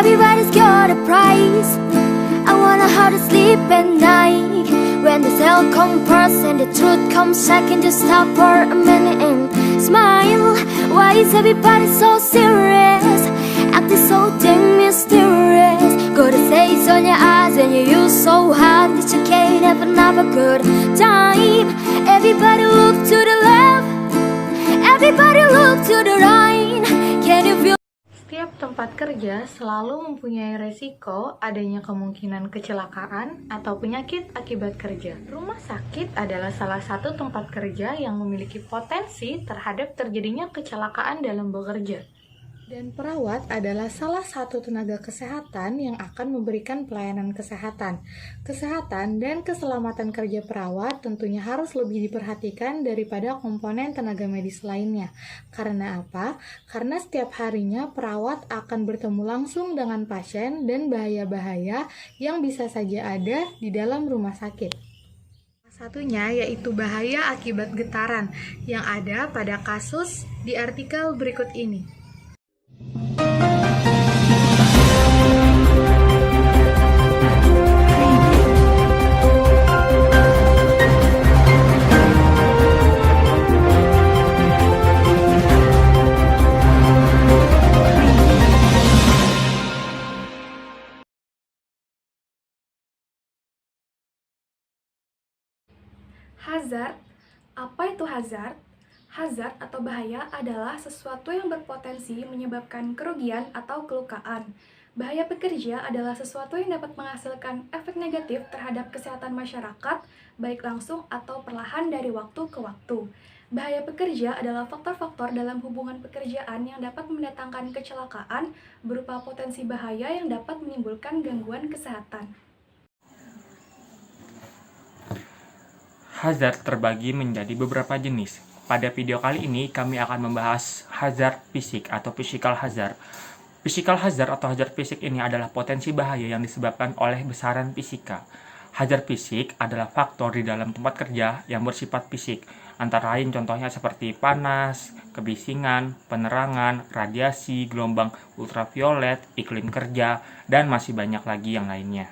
Everybody's got a price. I wanna how to sleep at night. When the tale comes first and the truth comes second, just stop for a minute and smile. Why is everybody so serious? Acting so dang mysterious. Gotta say it's on your eyes and you use so hard that you can't have another good time. Everybody look to the left, everybody look to the right. Can you feel? Setiap tempat kerja selalu mempunyai resiko adanya kemungkinan kecelakaan atau penyakit akibat kerja. Rumah sakit adalah salah satu tempat kerja yang memiliki potensi terhadap terjadinya kecelakaan dalam bekerja. Dan perawat adalah salah satu tenaga kesehatan yang akan memberikan pelayanan kesehatan. Kesehatan dan keselamatan kerja perawat tentunya harus lebih diperhatikan daripada komponen tenaga medis lainnya. Karena apa? Karena setiap harinya perawat akan bertemu langsung dengan pasien dan bahaya-bahaya yang bisa saja ada di dalam rumah sakit. Satunya yaitu bahaya akibat getaran yang ada pada kasus di artikel berikut ini. Hazard. Apa itu hazard? Hazard atau bahaya adalah sesuatu yang berpotensi menyebabkan kerugian atau kelukaan. Bahaya pekerja adalah sesuatu yang dapat menghasilkan efek negatif terhadap kesehatan masyarakat, baik langsung atau perlahan dari waktu ke waktu. Bahaya pekerja adalah faktor-faktor dalam hubungan pekerjaan yang dapat mendatangkan kecelakaan berupa potensi bahaya yang dapat menimbulkan gangguan kesehatan. Hazard terbagi menjadi beberapa jenis. Pada video kali ini kami akan membahas hazard fisik atau physical hazard. Physical hazard atau hazard fisik ini adalah potensi bahaya yang disebabkan oleh besaran fisika. Hazard fisik adalah faktor di dalam tempat kerja yang bersifat fisik, antara lain contohnya seperti panas, kebisingan, penerangan, radiasi, gelombang ultraviolet, iklim kerja, dan masih banyak lagi yang lainnya.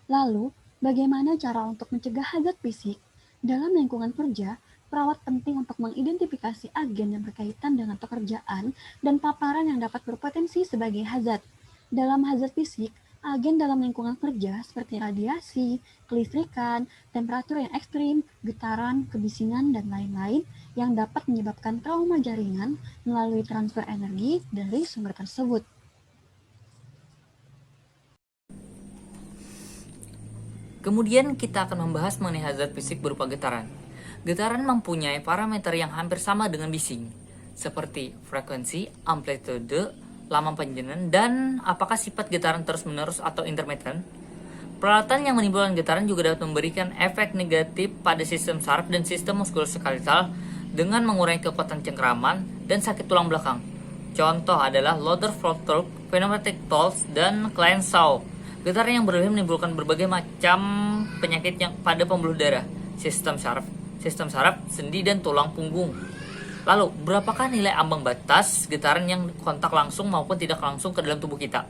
Lalu, bagaimana cara untuk mencegah hazard fisik? Dalam lingkungan kerja, perawat penting untuk mengidentifikasi agen yang berkaitan dengan pekerjaan dan paparan yang dapat berpotensi sebagai hazard. Dalam hazard fisik, agen dalam lingkungan kerja seperti radiasi, kelistrikan, temperatur yang ekstrim, getaran, kebisingan, dan lain-lain yang dapat menyebabkan trauma jaringan melalui transfer energi dari sumber tersebut. Kemudian kita akan membahas mengenai hazard fisik berupa getaran. Getaran mempunyai parameter yang hampir sama dengan bising, seperti frekuensi, amplitude, lama penjenan, dan apakah sifat getaran terus-menerus atau intermittent. Peralatan yang menimbulkan getaran juga dapat memberikan efek negatif pada sistem saraf dan sistem muskuloskeletal dengan mengurangi kekuatan cengkeraman dan sakit tulang belakang. Contoh adalah Lothar Floater, Pneumatic Pulse, dan Klein Shaw. Getaran yang berlebihan menimbulkan berbagai macam penyakit yang pada pembuluh darah, sistem saraf, sendi, dan tulang punggung. Lalu, berapakah nilai ambang batas getaran yang kontak langsung maupun tidak langsung ke dalam tubuh kita?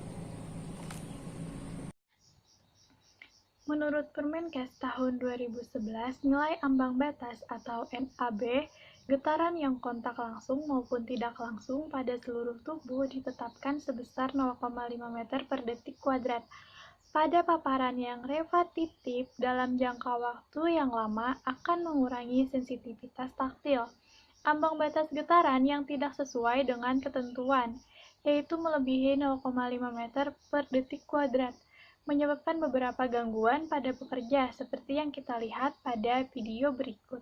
Menurut Permenkes tahun 2011, nilai ambang batas atau NAB, getaran yang kontak langsung maupun tidak langsung pada seluruh tubuh ditetapkan sebesar 0,5 meter per detik kuadrat. Pada paparan yang repetitif dalam jangka waktu yang lama akan mengurangi sensitivitas taktil. Ambang batas getaran yang tidak sesuai dengan ketentuan, yaitu melebihi 0,5 meter per detik kuadrat, menyebabkan beberapa gangguan pada pekerja seperti yang kita lihat pada video berikut.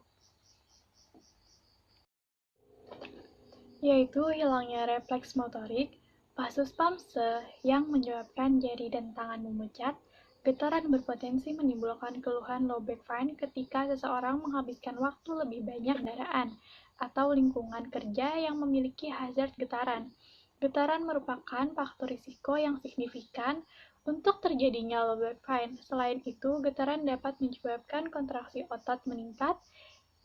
Yaitu hilangnya refleks motorik, vasus pamse yang menyebabkan jari dan tangan memucat. Getaran berpotensi menimbulkan keluhan low back pain ketika seseorang menghabiskan waktu lebih banyak kendaraan atau lingkungan kerja yang memiliki hazard getaran. Getaran merupakan faktor risiko yang signifikan untuk terjadinya low back pain. Selain itu, getaran dapat menyebabkan kontraksi otot meningkat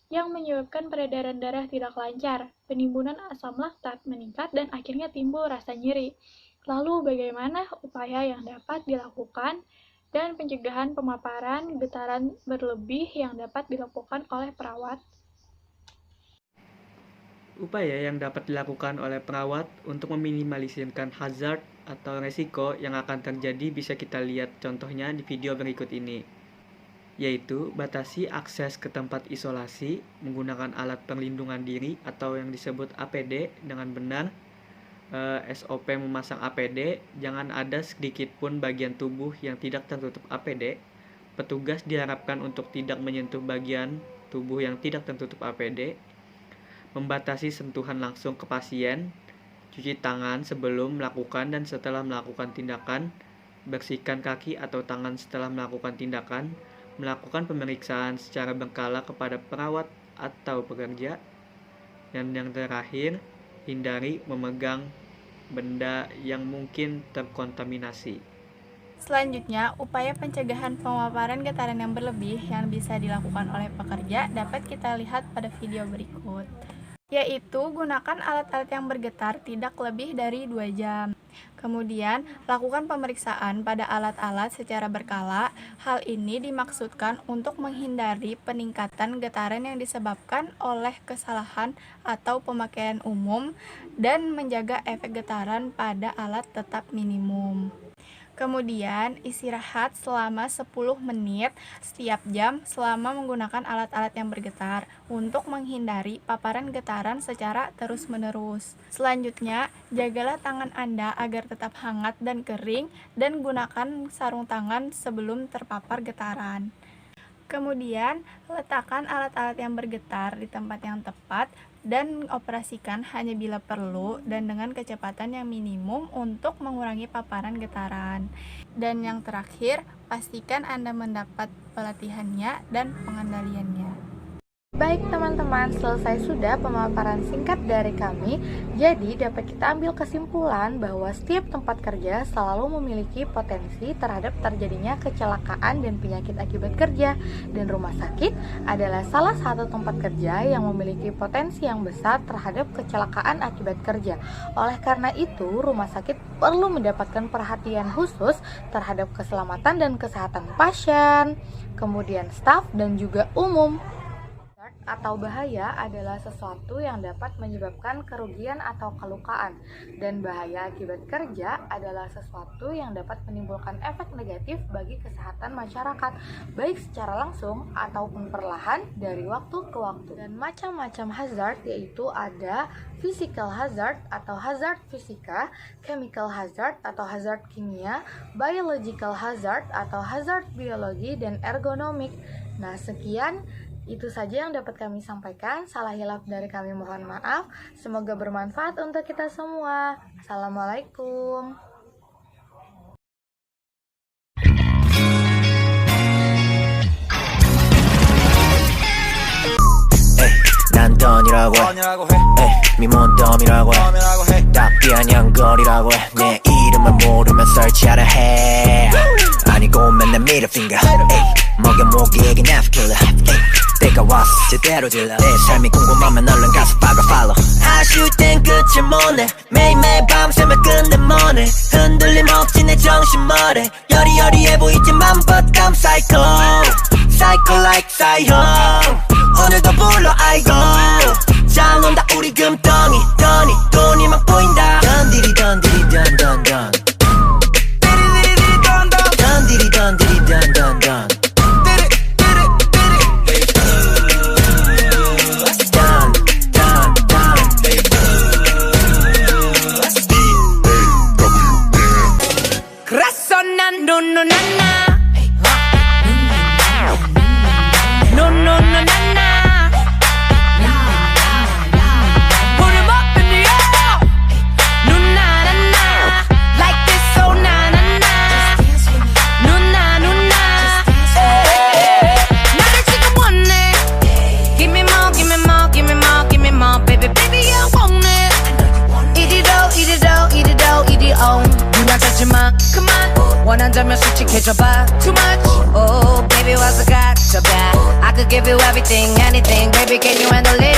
yang menyebabkan peredaran darah tidak lancar, penimbunan asam laktat meningkat, dan akhirnya timbul rasa nyeri. Lalu bagaimana upaya yang dapat dilakukan dan pencegahan pemaparan getaran berlebih yang dapat dilakukan oleh perawat? Upaya yang dapat dilakukan oleh perawat untuk meminimalisirkan hazard atau resiko yang akan terjadi bisa kita lihat contohnya di video berikut ini, yaitu batasi akses ke tempat isolasi menggunakan alat perlindungan diri atau yang disebut APD dengan benar. SOP memasang APD, jangan ada sedikit pun bagian tubuh yang tidak tertutup APD. Petugas diharapkan untuk tidak menyentuh bagian tubuh yang tidak tertutup APD. Membatasi sentuhan langsung ke pasien, cuci tangan sebelum melakukan dan setelah melakukan tindakan, bersihkan kaki atau tangan setelah melakukan tindakan, melakukan pemeriksaan secara berkala kepada perawat atau pekerja, dan yang terakhir, hindari memegang benda yang mungkin terkontaminasi. Selanjutnya, upaya pencegahan pemaparan getaran yang berlebih yang bisa dilakukan oleh pekerja dapat kita lihat pada video berikut, yaitu gunakan alat-alat yang bergetar tidak lebih dari 2 jam. Kemudian, lakukan pemeriksaan pada alat-alat secara berkala. Hal ini dimaksudkan untuk menghindari peningkatan getaran yang disebabkan oleh kesalahan atau pemakaian umum dan menjaga efek getaran pada alat tetap minimum. Kemudian, istirahat selama 10 menit setiap jam selama menggunakan alat-alat yang bergetar untuk menghindari paparan getaran secara terus-menerus. Selanjutnya, jagalah tangan Anda agar tetap hangat dan kering dan gunakan sarung tangan sebelum terpapar getaran. Kemudian, letakkan alat-alat yang bergetar di tempat yang tepat dan operasikan hanya bila perlu dan dengan kecepatan yang minimum untuk mengurangi paparan getaran. Dan yang terakhir, pastikan Anda mendapat pelatihannya dan pengendaliannya. Baik teman-teman, selesai sudah pemaparan singkat dari kami. Jadi dapat kita ambil kesimpulan bahwa setiap tempat kerja selalu memiliki potensi terhadap terjadinya kecelakaan dan penyakit akibat kerja. Dan rumah sakit adalah salah satu tempat kerja yang memiliki potensi yang besar terhadap kecelakaan akibat kerja. Oleh karena itu, rumah sakit perlu mendapatkan perhatian khusus terhadap keselamatan dan kesehatan pasien, kemudian staf dan juga umum. Atau bahaya adalah sesuatu yang dapat menyebabkan kerugian atau kelukaan, dan bahaya akibat kerja adalah sesuatu yang dapat menimbulkan efek negatif bagi kesehatan masyarakat, baik secara langsung ataupun perlahan dari waktu ke waktu. Dan macam-macam hazard yaitu ada physical hazard atau hazard fisika, chemical hazard atau hazard kimia, biological hazard atau hazard biologi, dan ergonomik. Nah, sekian itu saja yang dapat kami sampaikan. Salah hilaf dari kami mohon maaf. Semoga bermanfaat untuk kita semua. Assalamualaikum. 난 던이라고 해 미몬덤이라고 해 딱비한 연거리라고 해 내 이름을 모르면 설치하라 해 아니고 맨날 middle finger 먹여 모기에게 navigator 때가 왔어 제대로 질러 내 삶이 궁금하면 얼른 가서 박아 follow 아쉬울 땐 끝을 못내 매일매일 밤새며 끝내 뭐네 흔들림 없지 내 정신머리 여리여리해 보이지만 but I'm psycho psycho like psycho 오늘도 불러 아이고 잘 논다 우리 금덩이 돈이 막 보인다 던디리 던디리 던던던 띠리리리 던던 던디리 던디리 던던던 그래서 난 노노나나 노노노나나 Put 'em up in the air 누나나나 Like this so 나나나 누나 나를 지금 원해 Give me more give me more give me more give me more Baby baby I want it Eat it all eat it all eat it all eat it all 누나 찾지마 그만 원한다면 솔직해져봐 Too much Oh baby what's I got so bad I could give you everything anything Baby can you handle it